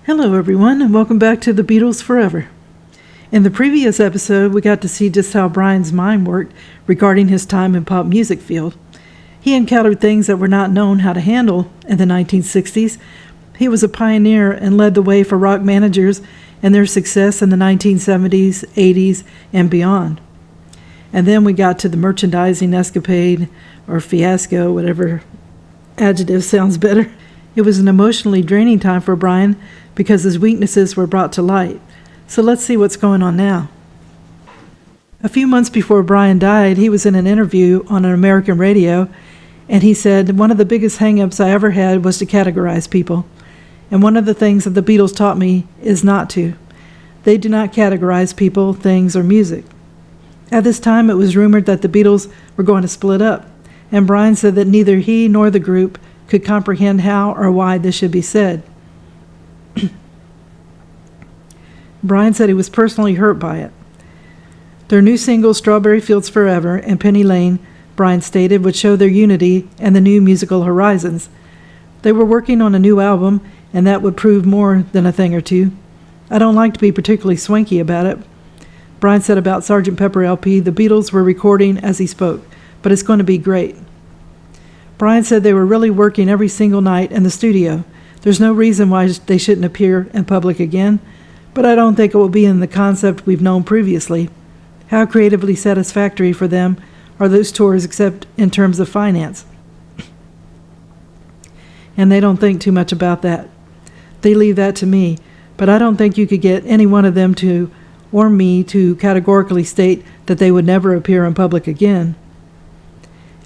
Hello everyone, and welcome back to the Beatles Forever. In the previous episode, we got to see just how Brian's mind worked regarding his time in pop music field. He encountered things that were not known how to handle in the 1960s. He was a pioneer and led the way for rock managers and their success in the 1970s, 80s, and beyond. And then we got to the merchandising escapade, or fiasco, whatever adjective sounds better. It was an emotionally draining time for Brian because his weaknesses were brought to light. So let's see what's going on now. A few months before Brian died, he was in an interview on an American radio, and he said, "One of the biggest hang-ups I ever had was to categorize people. And one of the things that the Beatles taught me is not to. They do not categorize people, things, or music." At this time, it was rumored that the Beatles were going to split up, and Brian said that neither he nor the group could comprehend how or why this should be said. Brian said he was personally hurt by it. Their new singles, Strawberry Fields Forever and Penny Lane, Brian stated, would show their unity and the new musical horizons. They were working on a new album, and that would prove more than a thing or two. "I don't like to be particularly swanky about it." Brian said about Sgt. Pepper LP, "The Beatles were recording as he spoke, but it's going to be great." Brian said they were really working every single night in the studio. "There's no reason why they shouldn't appear in public again, but I don't think it will be in the concept we've known previously. How creatively satisfactory for them are those tours except in terms of finance? And they don't think too much about that. They leave that to me, but I don't think you could get any one of them to, or me, to categorically state that they would never appear in public again."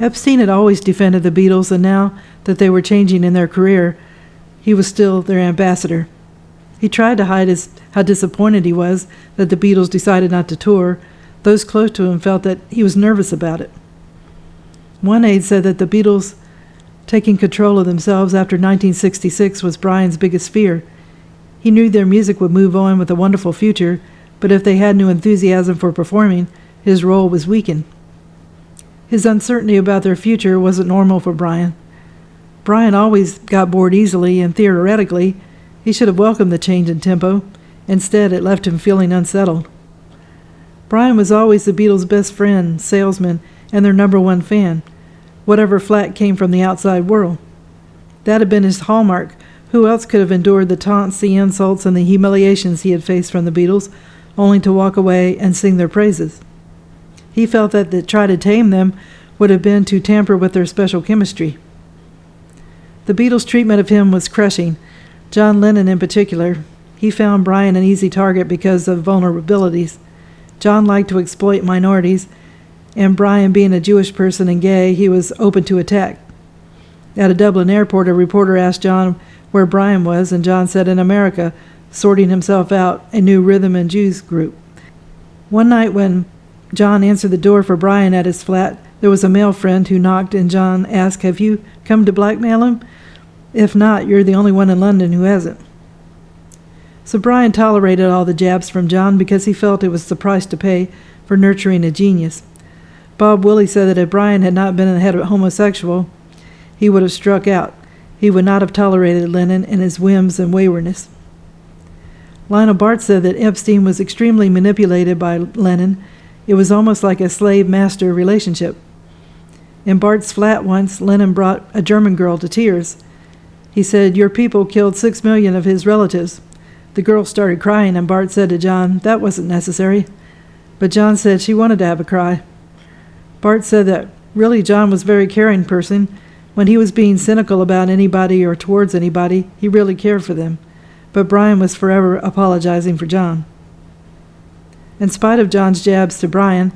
Epstein had always defended the Beatles, and now that they were changing in their career, he was still their ambassador. He tried to hide how disappointed he was that the Beatles decided not to tour. Those close to him felt that he was nervous about it. One aide said that the Beatles taking control of themselves after 1966 was Brian's biggest fear. He knew their music would move on with a wonderful future, but if they had no enthusiasm for performing, his role was weakened. His uncertainty about their future wasn't normal for Brian. Brian always got bored easily, and theoretically, he should have welcomed the change in tempo. Instead, it left him feeling unsettled. Brian was always the Beatles' best friend, salesman, and their #1 fan, whatever flack came from the outside world. That had been his hallmark. Who else could have endured the taunts, the insults, and the humiliations he had faced from the Beatles, only to walk away and sing their praises? He felt that to try to tame them would have been to tamper with their special chemistry. The Beatles' treatment of him was crushing. John Lennon in particular. He found Brian an easy target because of vulnerabilities. John liked to exploit minorities, and Brian being a Jewish person and gay, he was open to attack. At a Dublin airport, a reporter asked John where Brian was, and John said in America, sorting himself out, a new rhythm and Jews group. One night when John answered the door for Brian at his flat, there was a male friend who knocked, and John asked, "Have you come to blackmail him? If not, you're the only one in London who hasn't." So Brian tolerated all the jabs from John because he felt it was the price to pay for nurturing a genius. Bob Willie said that if Brian had not been a homosexual, he would have struck out. He would not have tolerated Lennon and his whims and waywardness. Lionel Bart said that Epstein was extremely manipulated by Lennon. It was almost like a slave-master relationship. In Bart's flat once, Lennon brought a German girl to tears. He said, "Your people killed 6 million of his relatives." The girl started crying, and Bart said to John, "That wasn't necessary." But John said she wanted to have a cry. Bart said that really John was a very caring person. When he was being cynical about anybody or towards anybody, he really cared for them. But Brian was forever apologizing for John. In spite of John's jabs to Brian,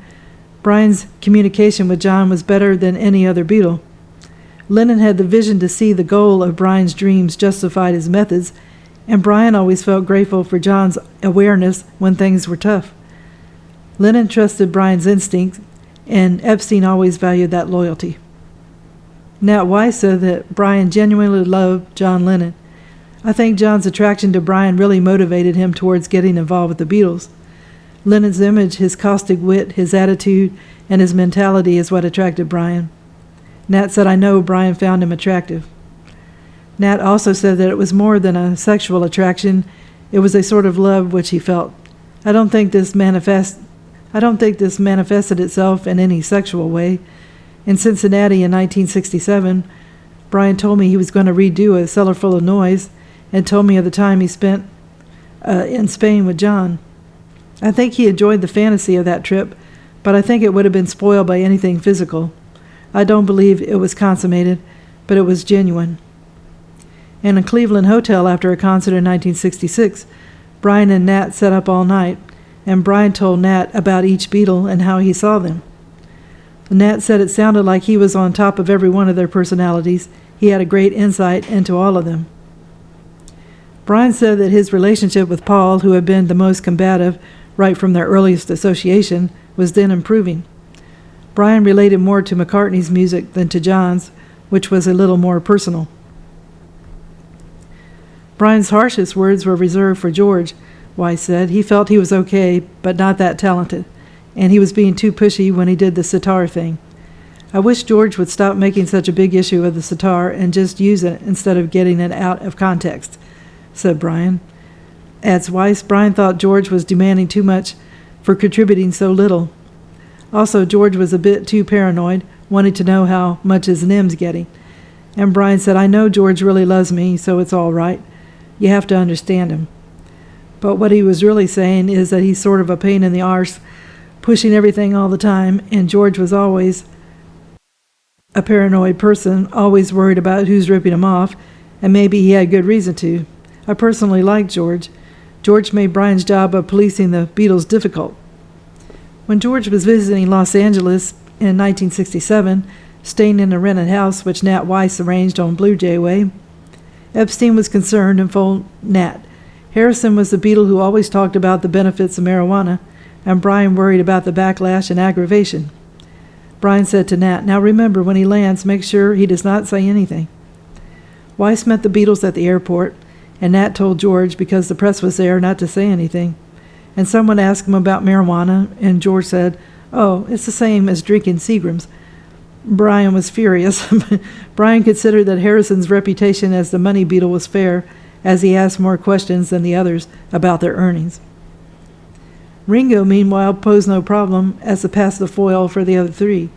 Brian's communication with John was better than any other Beatle. Lennon had the vision to see the goal of Brian's dreams justified his methods, and Brian always felt grateful for John's awareness when things were tough. Lennon trusted Brian's instincts, and Epstein always valued that loyalty. Nat Weiss said that Brian genuinely loved John Lennon. I think John's attraction to Brian really motivated him towards getting involved with the Beatles. Lennon's image, his caustic wit, his attitude, and his mentality is what attracted Brian. Nat said, "I know Brian found him attractive." Nat also said that it was more than a sexual attraction. It was a sort of love which he felt. I don't think this manifested itself in any sexual way. In Cincinnati in 1967, Brian told me he was going to redo A Cellar Full of Noise and told me of the time he spent in Spain with John. I think he enjoyed the fantasy of that trip, but I think it would have been spoiled by anything physical. I don't believe it was consummated, but it was genuine. In a Cleveland hotel after a concert in 1966, Brian and Nat sat up all night, and Brian told Nat about each Beatle and how he saw them. Nat said it sounded like he was on top of every one of their personalities. He had a great insight into all of them. Brian said that his relationship with Paul, who had been the most combative right from their earliest association, was then improving. Brian related more to McCartney's music than to John's, which was a little more personal. Brian's harshest words were reserved for George, Weiss said. He felt he was okay, but not that talented, and he was being too pushy when he did the sitar thing. I wish George would stop making such a big issue of the sitar and just use it instead of getting it out of context, said Brian. As Weiss, Brian thought George was demanding too much for contributing so little. Also, George was a bit too paranoid, wanting to know how much his Nim's getting. And Brian said, I know George really loves me, so it's all right. You have to understand him. But what he was really saying is that he's sort of a pain in the arse, pushing everything all the time, and George was always a paranoid person, always worried about who's ripping him off, and maybe he had good reason to. I personally liked George. George made Brian's job of policing the Beatles difficult. When George was visiting Los Angeles in 1967, staying in a rented house which Nat Weiss arranged on Blue Jay Way, Epstein was concerned and phoned Nat. Harrison was the Beatle who always talked about the benefits of marijuana, and Brian worried about the backlash and aggravation. Brian said to Nat, now remember, when he lands, make sure he does not say anything. Weiss met the Beatles at the airport, and Nat told George, because the press was there, not to say anything. And someone asked him about marijuana, and George said, oh, it's the same as drinking Seagram's. Brian was furious. Brian considered that Harrison's reputation as the money Beatle was fair, as he asked more questions than the others about their earnings. Ringo, meanwhile, posed no problem as to pass the foil for the other three.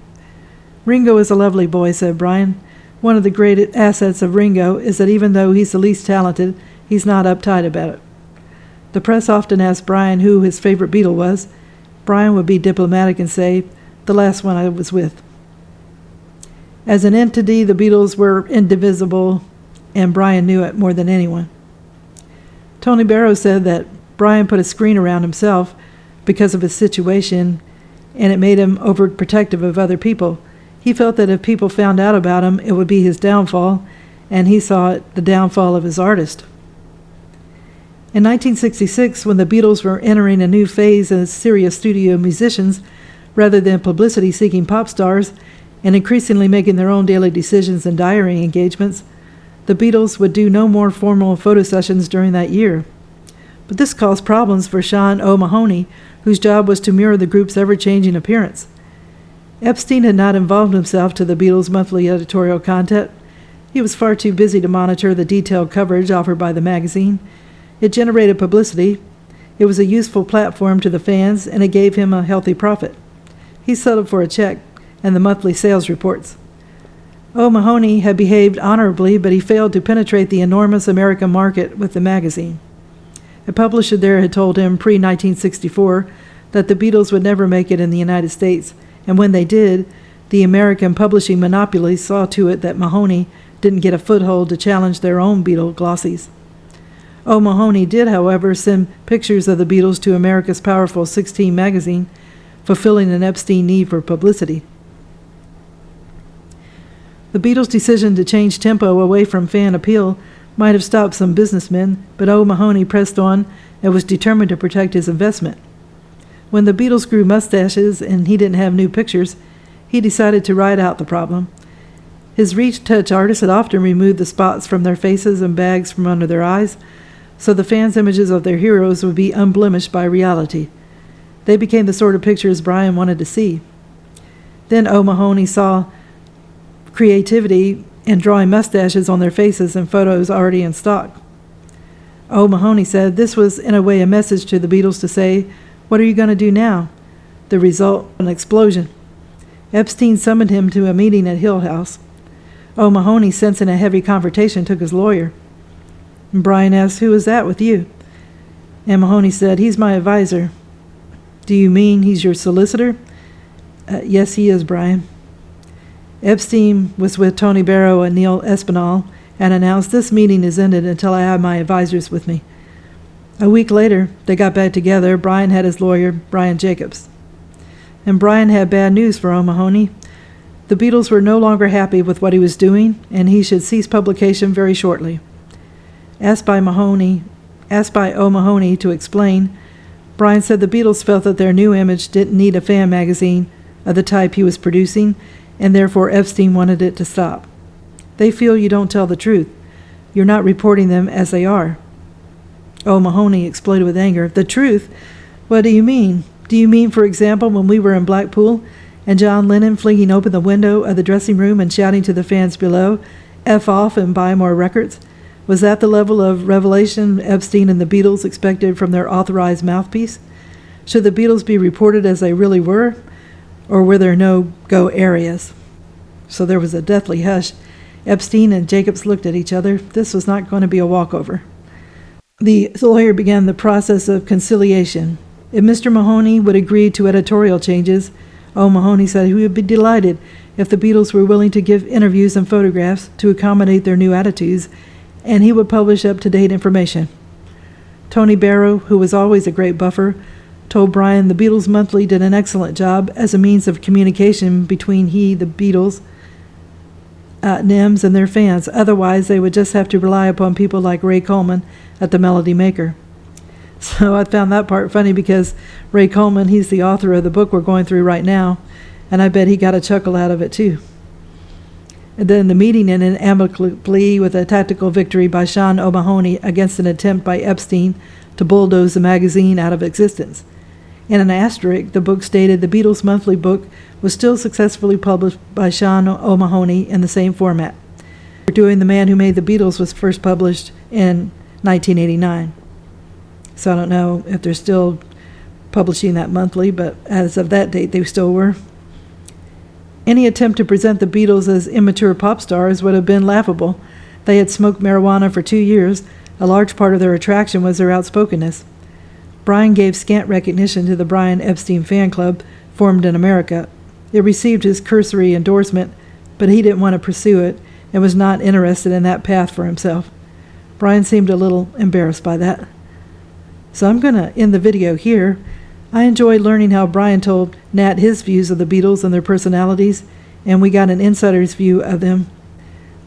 Ringo is a lovely boy, said Brian. One of the great assets of Ringo is that even though he's the least talented, he's not uptight about it. The press often asked Brian who his favorite Beatle was. Brian would be diplomatic and say, the last one I was with. As an entity, the Beatles were indivisible, and Brian knew it more than anyone. Tony Barrow said that Brian put a screen around himself because of his situation, and it made him overprotective of other people. He felt that if people found out about him, it would be his downfall, and he saw it the downfall of his artist. In 1966, when the Beatles were entering a new phase as serious studio musicians, rather than publicity-seeking pop stars, and increasingly making their own daily decisions and diary engagements, the Beatles would do no more formal photo sessions during that year. But this caused problems for Sean O'Mahony, whose job was to mirror the group's ever-changing appearance. Epstein had not involved himself to the Beatles Monthly editorial content. He was far too busy to monitor the detailed coverage offered by the magazine. It generated publicity. It was a useful platform to the fans, and it gave him a healthy profit. He settled for a check and the monthly sales reports. O'Mahony had behaved honorably, but he failed to penetrate the enormous American market with the magazine. A publisher there had told him pre-1964 that the Beatles would never make it in the United States, and when they did, the American publishing monopoly saw to it that Mahoney didn't get a foothold to challenge their own Beatle glossies. O'Mahony did, however, send pictures of the Beatles to America's powerful 16 magazine, fulfilling an Epstein need for publicity. The Beatles' decision to change tempo away from fan appeal might have stopped some businessmen, but O'Mahony pressed on and was determined to protect his investment. When the Beatles grew mustaches and he didn't have new pictures, he decided to ride out the problem. His retouch artists had often removed the spots from their faces and bags from under their eyes, so the fans' images of their heroes would be unblemished by reality. They became the sort of pictures Brian wanted to see. Then O'Mahony saw creativity and drawing mustaches on their faces in photos already in stock. O'Mahony said this was in a way a message to the Beatles to say, "What are you going to do now?" The result, an explosion. Epstein summoned him to a meeting at Hill House. O'Mahony, sensing a heavy confrontation, took his lawyer. And Brian asked, "Who is that with you?" And Mahoney said, "He's my advisor." "Do you mean he's your solicitor?" Yes, he is, Brian." Epstein was with Tony Barrow and Neil Espinal and announced, "This meeting is ended until I have my advisors with me." A week later, they got back together. Brian had his lawyer, Brian Jacobs. And Brian had bad news for O'Mahony. The Beatles were no longer happy with what he was doing, and he should cease publication very shortly. Asked by O'Mahony to explain, Brian said the Beatles felt that their new image didn't need a fan magazine of the type he was producing, and therefore Epstein wanted it to stop. "They feel you don't tell the truth. You're not reporting them as they are." O'Mahony exploded with anger. "The truth? What do you mean? Do you mean, for example, when we were in Blackpool and John Lennon flinging open the window of the dressing room and shouting to the fans below, 'F off and buy more records'? Was that the level of revelation Epstein and the Beatles expected from their authorized mouthpiece? Should the Beatles be reported as they really were, or were there no-go areas?" So there was a deathly hush. Epstein and Jacobs looked at each other. This was not going to be a walkover. The lawyer began the process of conciliation. If Mr. Mahoney would agree to editorial changes, O'Mahony said he would be delighted if the Beatles were willing to give interviews and photographs to accommodate their new attitudes, and he would publish up-to-date information. Tony Barrow, who was always a great buffer, told Brian the Beatles Monthly did an excellent job as a means of communication between the Beatles, NIMS, and their fans. Otherwise, they would just have to rely upon people like Ray Coleman at the Melody Maker. So I found that part funny because Ray Coleman, he's the author of the book we're going through right now, and I bet he got a chuckle out of it too. And then the meeting ended amicably with a tactical victory by Sean O'Mahony against an attempt by Epstein to bulldoze the magazine out of existence. In an asterisk, the book stated the Beatles Monthly book was still successfully published by Sean O'Mahony in the same format. Doing The Man Who Made the Beatles was first published in 1989. So I don't know if they're still publishing that monthly, but as of that date, they still were. Any attempt to present the Beatles as immature pop stars would have been laughable. They had smoked marijuana for 2 years. A large part of their attraction was their outspokenness. Brian gave scant recognition to the Brian Epstein fan club formed in America. It received his cursory endorsement, but he didn't want to pursue it and was not interested in that path for himself. Brian seemed a little embarrassed by that. So I'm going to end the video here. I enjoyed learning how Brian told Nat his views of the Beatles and their personalities, and we got an insider's view of them.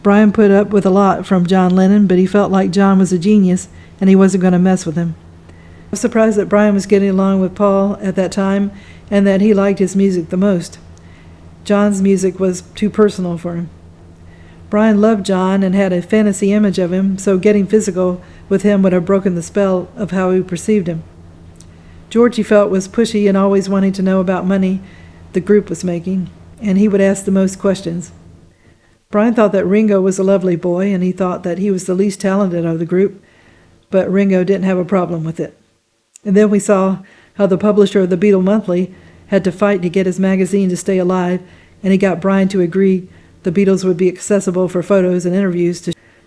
Brian put up with a lot from John Lennon, but he felt like John was a genius, and he wasn't going to mess with him. I was surprised that Brian was getting along with Paul at that time, and that he liked his music the most. John's music was too personal for him. Brian loved John and had a fantasy image of him, so getting physical with him would have broken the spell of how he perceived him. George, he felt, was pushy and always wanting to know about money the group was making, and he would ask the most questions. Brian thought that Ringo was a lovely boy, and he thought that he was the least talented of the group, but Ringo didn't have a problem with it. And then we saw how the publisher of the Beatles Monthly had to fight to get his magazine to stay alive, and he got Brian to agree the Beatles would be accessible for photos and interviews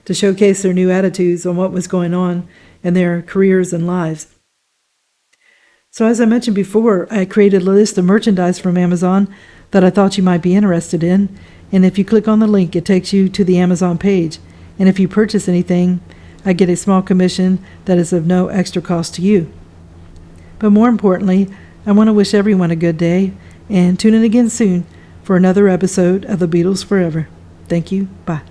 to showcase their new attitudes on what was going on in their careers and lives. So as I mentioned before, I created a list of merchandise from Amazon that I thought you might be interested in, and if you click on the link, it takes you to the Amazon page. And if you purchase anything, I get a small commission that is of no extra cost to you. But more importantly, I want to wish everyone a good day, and tune in again soon for another episode of the Beatles Forever. Thank you. Bye.